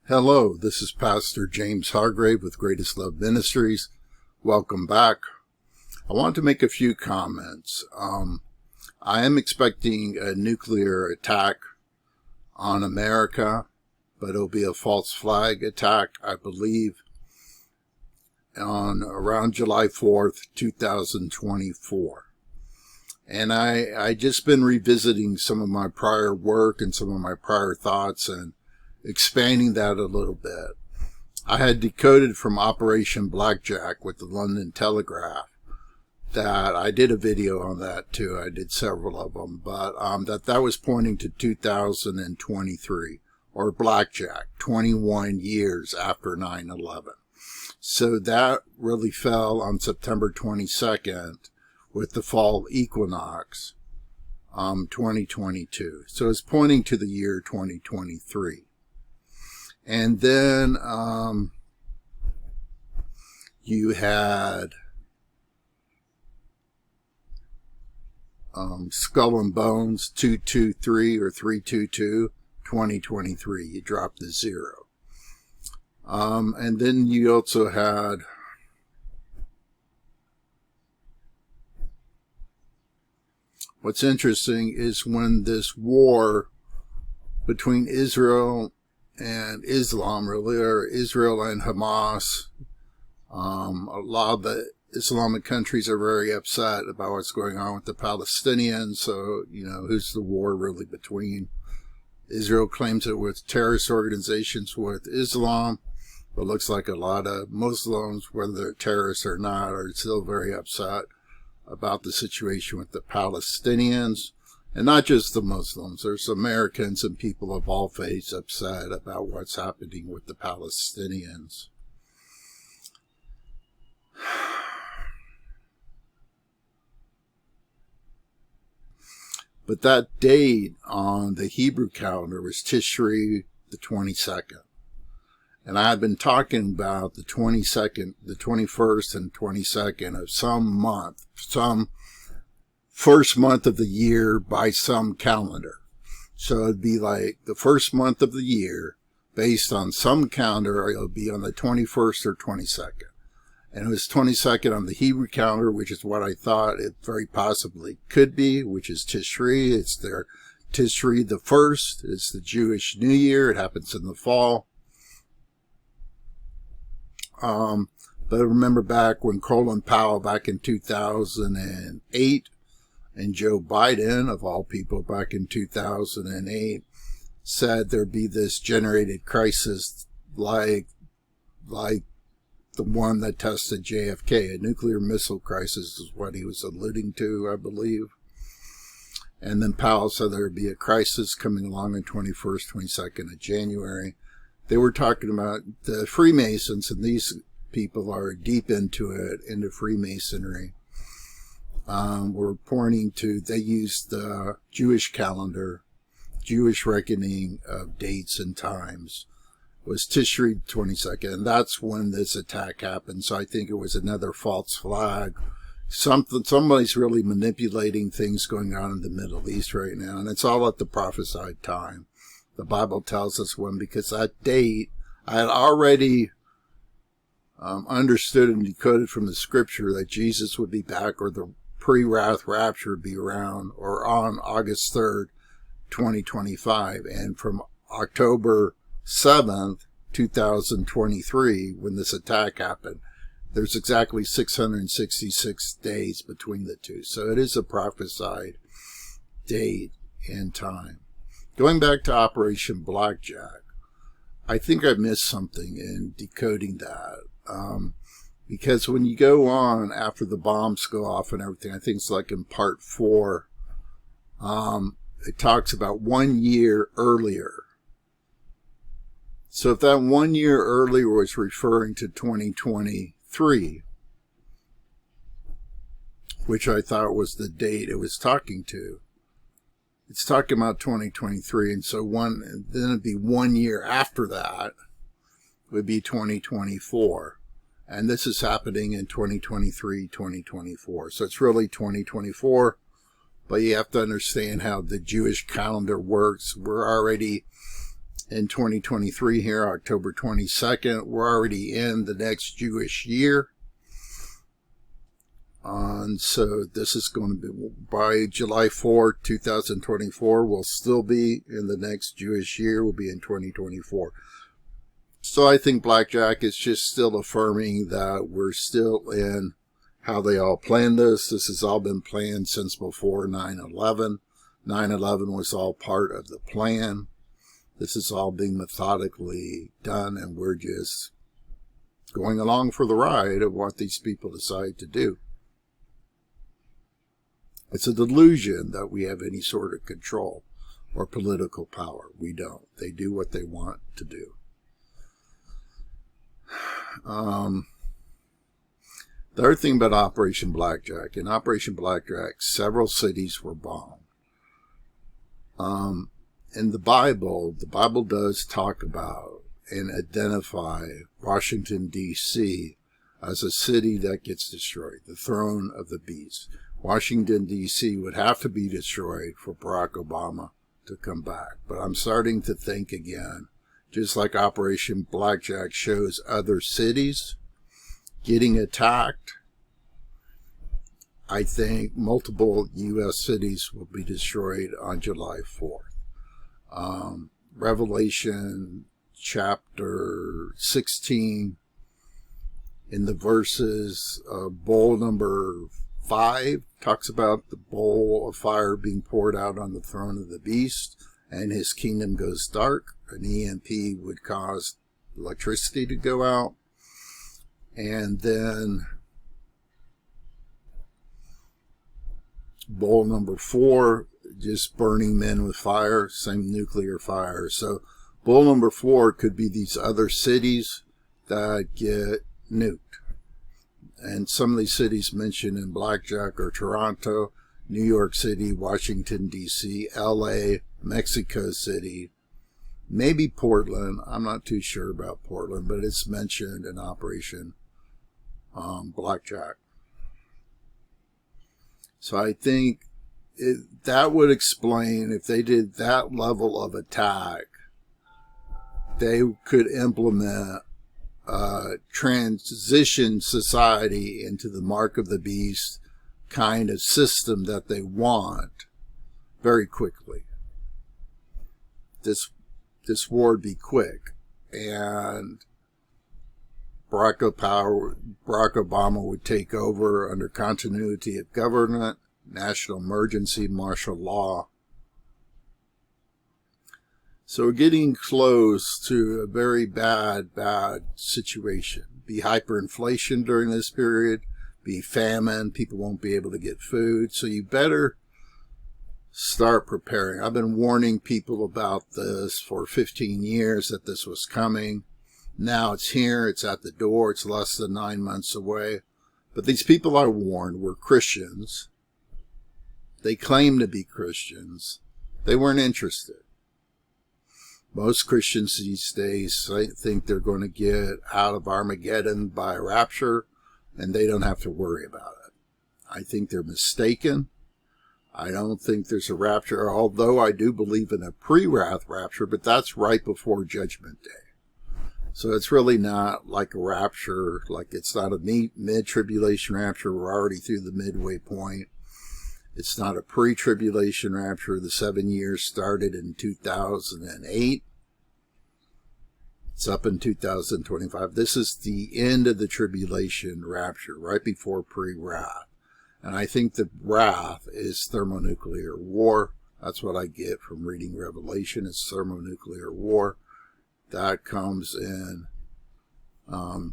Hello, this is Pastor James Hargrave with Greatest Love Ministries. Welcome back. I want to make a few comments. I am expecting a nuclear attack on America, but it'll be a false flag attack, I believe, on around July 4th, 2024. And I just been revisiting some of my prior work and some of my prior thoughts and expanding that a little bit. I had decoded from Operation Blackjack with the London Telegraph that I did a video on that too. I did several of them, but that was pointing to 2023 or Blackjack, 21 years after 9/11. So that really fell on September 22nd with the fall equinox, 2022. So it's pointing to the year 2023. And then you had Skull and Bones 223 or 322, 2023. You dropped the 0. And then you also had what's interesting is when this war between Israel and Islam, really, or Israel and Hamas, a lot of the Islamic countries are very upset about what's going on with the Palestinians. So, who's the war really between? Israel claims it with terrorist organizations with Islam, but looks like a lot of Muslims, whether they're terrorists or not, are still very upset about the situation with the Palestinians. And not just the Muslims, there's Americans and people of all faiths upset about what's happening with the Palestinians. But that date on the Hebrew calendar was Tishri the 22nd. And I had been talking about the 22nd, the 21st and 22nd of some month, some first month of the year by some calendar. So it'd be like the first month of the year based on some calendar. It'll be on the 21st or 22nd. And it was 22nd on the Hebrew calendar, which is what I thought it very possibly could be, which is Tishri. It's their Tishri the first. It's the Jewish New Year. It happens in the fall. But I remember back when Colin Powell back in 2008 and Joe Biden, of all people, back in 2008, said there'd be this generated crisis like the one that tested JFK. A nuclear missile crisis is what he was alluding to, I believe. And then Powell said there'd be a crisis coming along on 21st, 22nd of January. They were talking about the Freemasons, and these people are deep into it, into Freemasonry. We're pointing to, they used the Jewish calendar, Jewish reckoning of dates and times, was Tishri 22nd, and that's when this attack happened. So I think it was another false flag. Somebody's really manipulating things going on in the Middle East right now, and it's all at the prophesied time. The Bible tells us when, because that date, I had already understood and decoded from the scripture that Jesus would be back, or the pre-wrath rapture would be around or on August 3rd, 2025. And from October 7th, 2023, when this attack happened, there's exactly 666 days between the two. So it is a prophesied date and time. Going back to Operation Blackjack, I think I missed something in decoding that. Because when you go on after the bombs go off and everything, I think it's like in part 4, it talks about 1 year earlier. So if that 1 year earlier was referring to 2023, which I thought was the date it was talking to, it's talking about 2023, and so then it'd be 1 year after that would be 2024. And this is happening in 2023, 2024. So it's really 2024, but you have to understand how the Jewish calendar works. We're already in 2023 here, October 22nd. We're already in the next Jewish year. And so this is going to be by July 4th, 2024. We'll still be in the next Jewish year. We'll be in 2024. So I think blackjack is just still affirming that we're still in how they all planned this. This has all been planned since before 9/11. 9/11 was all part of the plan. This is all being methodically done, and we're just going along for the ride of what these people decide to do. It's a delusion that we have any sort of control or political power. We don't. They do what they want to do. The other thing about Operation Blackjack, in Operation Blackjack, several cities were bombed. In the Bible does talk about and identify Washington, D.C. as a city that gets destroyed, the throne of the beast. Washington, D.C. would have to be destroyed for Barack Obama to come back. But I'm starting to think again, just like Operation Blackjack shows other cities getting attacked, I think multiple U.S. cities will be destroyed on July 4th. Revelation chapter 16, in the verses, bowl number 5 talks about the bowl of fire being poured out on the throne of the beast, and his kingdom goes dark. An EMP would cause electricity to go out. And then bowl number 4, just burning men with fire, same nuclear fire. So bowl number 4 could be these other cities that get nuked. And some of these cities mentioned in Blackjack are Toronto, New York City, Washington, D.C., L.A., Mexico City, maybe Portland. I'm not too sure about Portland, but it's mentioned in Operation Blackjack. So I think that would explain, if they did that level of attack, they could implement transition society into the mark of the beast kind of system that they want very quickly. This war would be quick, and Barack Obama would take over under continuity of government, national emergency, martial law. So we're getting close to a very bad situation. Be hyperinflation during this period, be famine, people won't be able to get food. So you better start preparing. I've been warning people about this for 15 years that this was coming. Now it's here, it's at the door, it's less than 9 months away. But these people I warned were Christians. They claim to be Christians. They weren't interested. Most Christians these days think they're going to get out of Armageddon by rapture, and they don't have to worry about it. I think they're mistaken. I don't think there's a rapture, although I do believe in a pre-wrath rapture, but that's right before Judgment Day. So it's really not like a rapture, like it's not a mid-tribulation rapture. We're already through the midway point. It's not a pre-tribulation rapture. The 7 years started in 2008. It's up in 2025. This is the end of the tribulation rapture, right before pre-wrath. And I think the wrath is thermonuclear war. That's what I get from reading Revelation. It's thermonuclear war. That comes in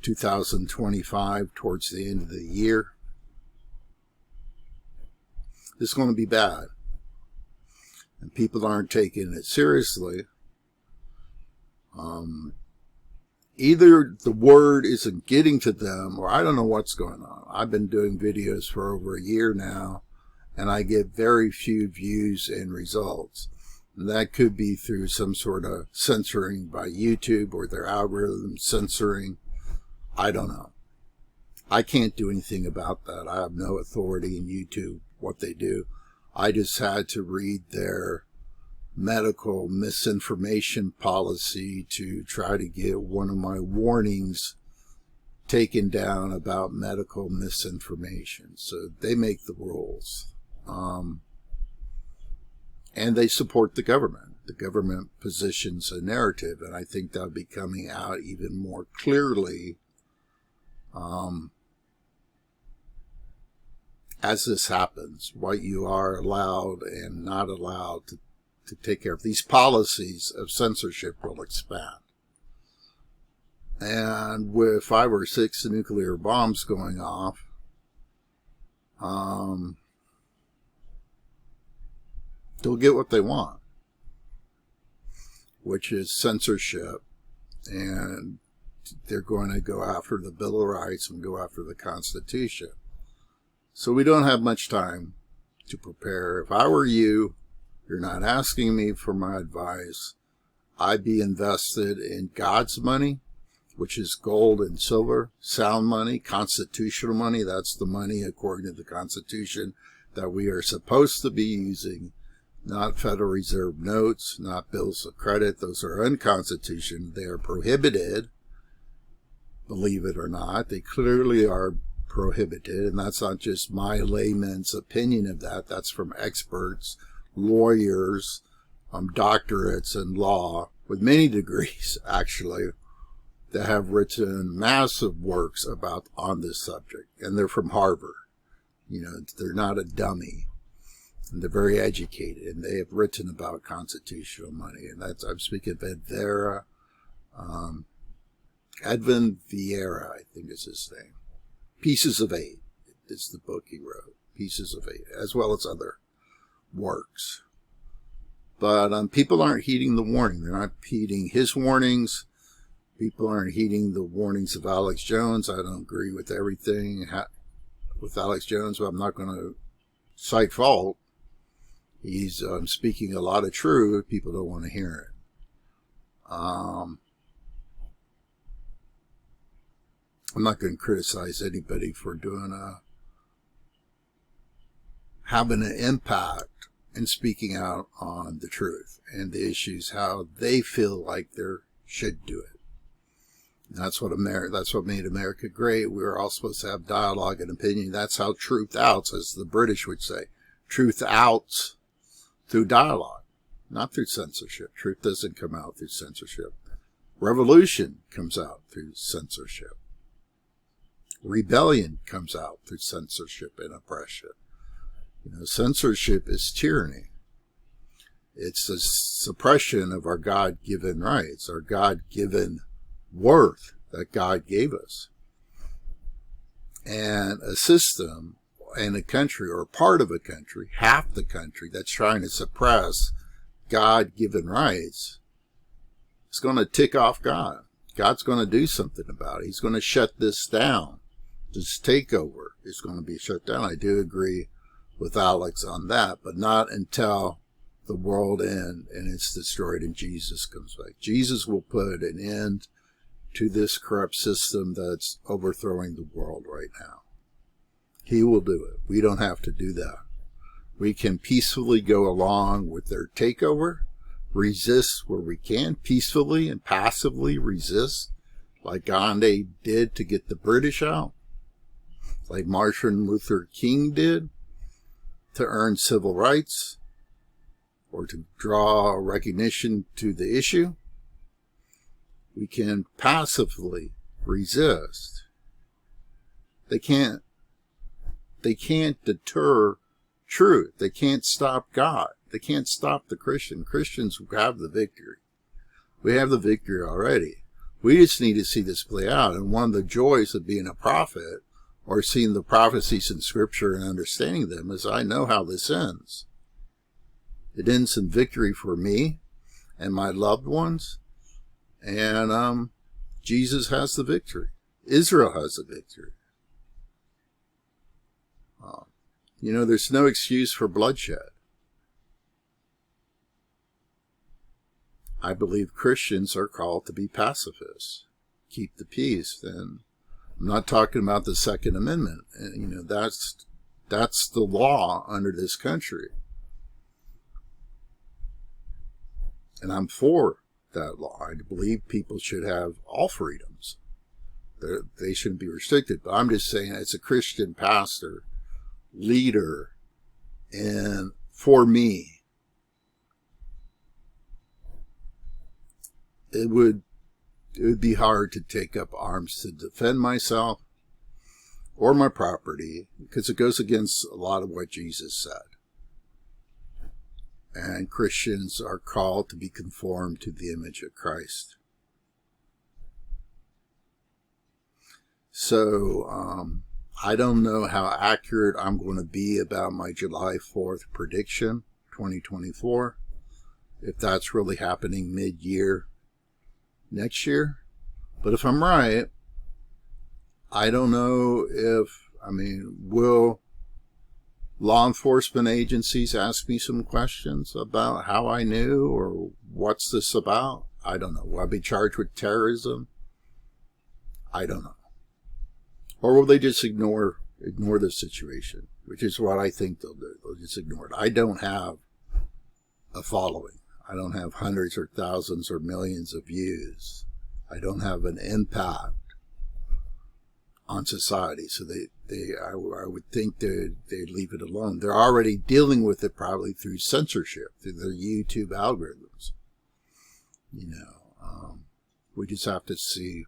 2025, towards the end of the year. This is going to be bad. And people aren't taking it seriously. Either the word isn't getting to them, or I don't know what's going on. I've been doing videos for over a year now, and I get very few views and results. And that could be through some sort of censoring by YouTube, or their algorithm censoring. I don't know. I can't do anything about that. I have no authority in YouTube, what they do. I just had to read their medical misinformation policy to try to get one of my warnings taken down about medical misinformation. So they make the rules. And they support the government. The government positions a narrative, and I think that'll be coming out even more clearly as this happens, what you are allowed and not allowed to take care of. These policies of censorship will expand. And with 5 or 6 nuclear bombs going off, they'll get what they want, which is censorship, and they're going to go after the Bill of Rights and go after the Constitution. So we don't have much time to prepare. If I were you, you're not asking me for my advice, I'd be invested in God's money, which is gold and silver, sound money, constitutional money. That's the money, according to the Constitution, that we are supposed to be using. Not Federal Reserve notes, not bills of credit. Those are unconstitutional. They are prohibited, believe it or not. They clearly are prohibited, and that's not just my layman's opinion of that. That's from experts, lawyers, doctorates in law, with many degrees, actually, that have written massive works on this subject. And they're from Harvard. You know, they're not a dummy. And they're very educated, and they have written about constitutional money. And I'm speaking of Edwin Vieira, I think is his name. Pieces of Eight is the book he wrote. Pieces of Eight, as well as other works. But people aren't heeding the warning. They're not heeding his warnings. People aren't heeding the warnings of Alex Jones. I don't agree with everything with Alex Jones, but I'm not going to cite fault. He's speaking a lot of truth. People don't want to hear it. I'm not going to criticize anybody for having an impact and speaking out on the truth and the issues, how they feel like they should do it. And that's what made America great. We were all supposed to have dialogue and opinion. That's how truth outs, as the British would say. Truth outs through dialogue, not through censorship. Truth doesn't come out through censorship. Revolution comes out through censorship. Rebellion comes out through censorship and oppression. You know, censorship is tyranny. It's the suppression of our God-given rights, our God-given worth that God gave us. And a system in a country, or part of a country, half the country, that's trying to suppress God-given rights, is going to tick off God. God's going to do something about it. He's going to shut this down. This takeover is going to be shut down. I do agree with Alex on that, but not until the world ends and it's destroyed and Jesus comes back. Jesus will put an end to this corrupt system that's overthrowing the world right now. He will do it. We don't have to do that. We can peacefully go along with their takeover, resist where we can, peacefully and passively resist, like Gandhi did to get the British out, like Martin Luther King did to earn civil rights or to draw recognition to the issue. We can passively resist. They can't deter truth. They can't stop God. They can't stop the Christian. Christians have the victory. We have the victory already. We just need to see this play out. And one of the joys of being a prophet, or seeing the prophecies in Scripture and understanding them, is I know how this ends. It ends in victory for me and my loved ones. And Jesus has the victory. Israel has the victory. You know, there's no excuse for bloodshed. I believe Christians are called to be pacifists, keep the peace. And I'm not talking about the Second Amendment. And, you know, that's the law under this country. And I'm for that law. I believe people should have all freedoms. They shouldn't be restricted. But I'm just saying, as a Christian pastor, leader, and for me, it would be hard to take up arms to defend myself or my property, because it goes against a lot of what Jesus said. And Christians are called to be conformed to the image of Christ. So, I don't know how accurate I'm going to be about my July 4th prediction, 2024, if that's really happening mid-year next year. But if I'm right, I don't know will law enforcement agencies ask me some questions about how I knew, or what's this about? I don't know. Will I be charged with terrorism? I don't know. Or will they just ignore the situation, which is what I think they'll do. They'll just ignore it. I don't have a following. I don't have hundreds or thousands or millions of views. I don't have an impact on society. So I would think they'd leave it alone. They're already dealing with it probably through censorship, through their YouTube algorithms. We just have to see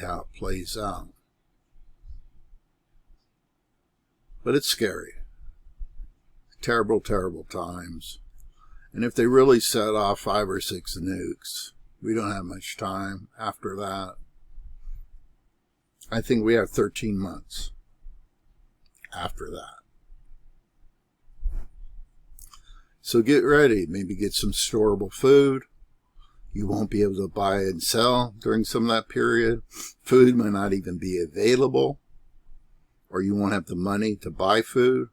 how it plays out. But it's scary. Terrible, terrible times. And if they really set off 5 or 6 nukes, we don't have much time after that. I think we have 13 months after that. So get ready. Maybe get some storable food. You won't be able to buy and sell during some of that period. Food might not even be available, or you won't have the money to buy food.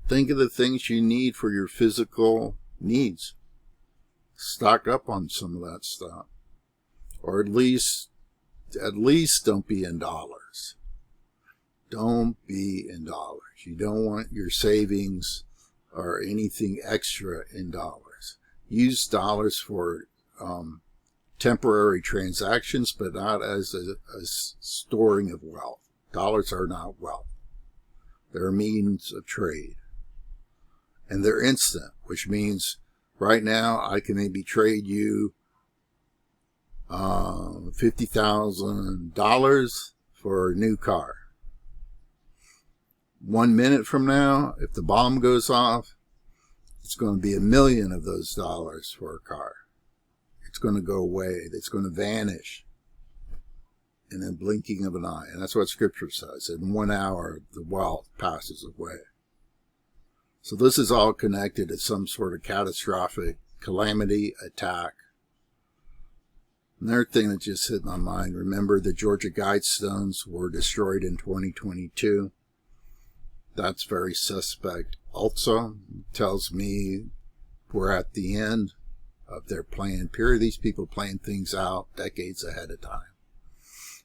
Think of the things you need for your physical needs. Stock up on some of that stuff. Or at least don't be in dollars. Don't be in dollars. You don't want your savings or anything extra in dollars. Use dollars for temporary transactions, but not as a storing of wealth. Dollars are not wealth. They're a means of trade. And they're instant, which means right now I can maybe trade you $50,000 for a new car. 1 minute from now, if the bomb goes off, it's going to be $1 million of those dollars for a car. It's going to go away. It's going to vanish in the blinking of an eye. And that's what Scripture says. In 1 hour, the wealth passes away. So this is all connected to some sort of catastrophic calamity, attack. Another thing that just hit my mind, remember the Georgia Guidestones were destroyed in 2022. That's very suspect also. It tells me we're at the end of their planned period. These people plan things out decades ahead of time.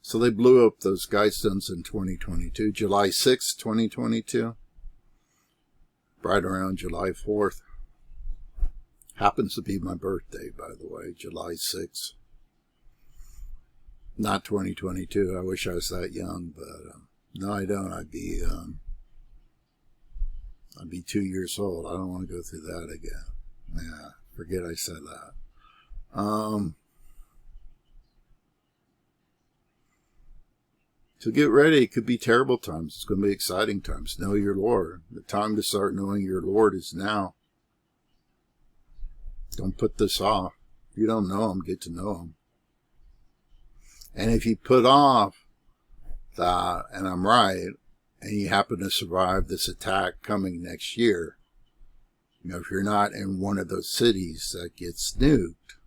So they blew up those Guidestones in 2022. July 6, 2022. Right around July 4th. Happens to be my birthday, by the way, July 6th. Not 2022. I wish I was that young, but no, I don't. I'd be 2 years old. I don't want to go through that again. Yeah, forget I said that. So get ready. It could be terrible times. It's going to be exciting times. Know your Lord. The time to start knowing your Lord is now. Don't put this off. If you don't know Him, get to know Him. And if you put off that, and I'm right, and you happen to survive this attack coming next year, if you're not in one of those cities that gets nuked,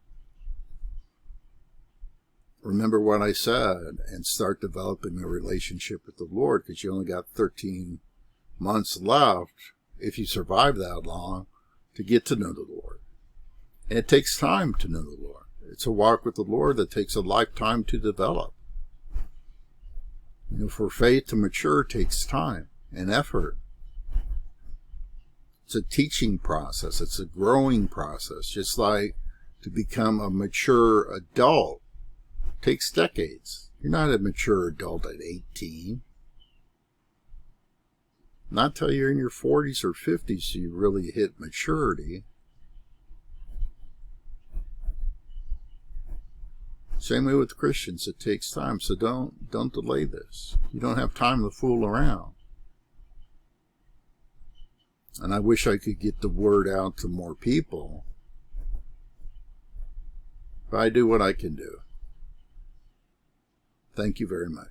remember what I said and start developing a relationship with the Lord, because you only got 13 months left, if you survive that long, to get to know the Lord. And it takes time to know the Lord. It's a walk with the Lord that takes a lifetime to develop. For faith to mature takes time. and effort. It's a teaching process. It's a growing process. Just like to become a mature adult takes decades. You're not a mature adult at 18. Not till you're in your 40s or 50s you really hit maturity. Same way with Christians. It takes time. So don't delay this. You don't have time to fool around. And I wish I could get the word out to more people. But I do what I can do. Thank you very much.